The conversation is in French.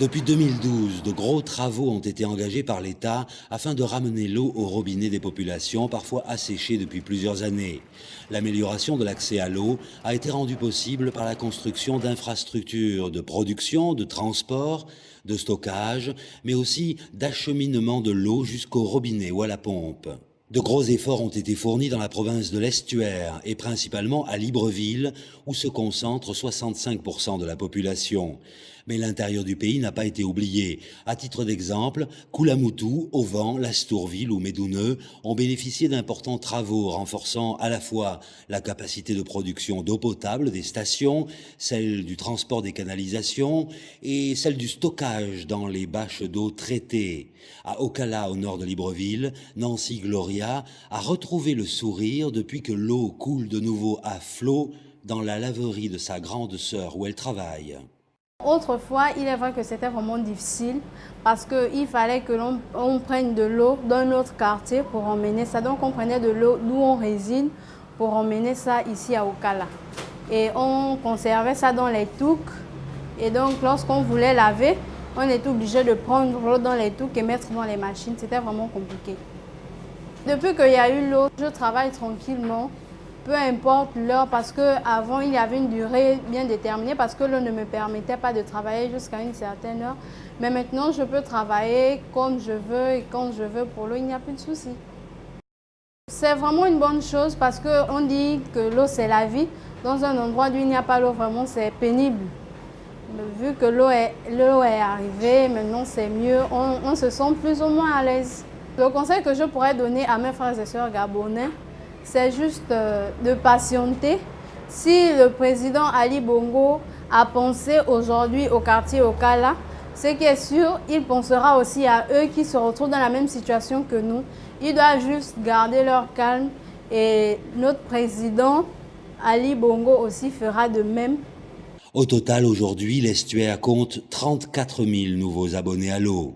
Depuis 2012, de gros travaux ont été engagés par l'État afin de ramener l'eau au robinet des populations, parfois asséchées depuis plusieurs années. L'amélioration de l'accès à l'eau a été rendue possible par la construction d'infrastructures de production, de transport, de stockage, mais aussi d'acheminement de l'eau jusqu'au robinet ou à la pompe. De gros efforts ont été fournis dans la province de l'Estuaire et principalement à Libreville, où se concentre 65% de la population. Mais l'intérieur du pays n'a pas été oublié. À titre d'exemple, Koulamoutou, Auvent, Lastourville ou Médouneux ont bénéficié d'importants travaux renforçant à la fois la capacité de production d'eau potable des stations, celle du transport des canalisations et celle du stockage dans les bâches d'eau traitées. À Ocala, au nord de Libreville, Nancy Gloria a retrouvé le sourire depuis que l'eau coule de nouveau à flot dans la laverie de sa grande sœur où elle travaille. Autrefois, il est vrai que c'était vraiment difficile parce qu'il fallait que l'on prenne de l'eau d'un autre quartier pour emmener ça. Donc on prenait de l'eau d'où on réside pour emmener ça ici à Ocala. Et on conservait ça dans les touques. Et donc lorsqu'on voulait laver, on était obligé de prendre l'eau dans les touques et mettre dans les machines. C'était vraiment compliqué. Depuis qu'il y a eu l'eau, je travaille tranquillement. Peu importe l'heure, parce qu'avant, il y avait une durée bien déterminée, parce que l'eau ne me permettait pas de travailler jusqu'à une certaine heure. Mais maintenant, je peux travailler comme je veux et quand je veux pour l'eau, il n'y a plus de souci. C'est vraiment une bonne chose parce qu'on dit que l'eau, c'est la vie. Dans un endroit où il n'y a pas l'eau, vraiment, c'est pénible. Mais vu que l'eau est arrivée, maintenant c'est mieux, on se sent plus ou moins à l'aise. Le conseil que je pourrais donner à mes frères et sœurs gabonais, c'est juste de patienter. Si le président Ali Bongo a pensé aujourd'hui au quartier Ocala, ce qui est sûr, il pensera aussi à eux qui se retrouvent dans la même situation que nous. Ils doivent juste garder leur calme et notre président Ali Bongo aussi fera de même. Au total, aujourd'hui, l'Estuaire compte 34 000 nouveaux abonnés à l'eau.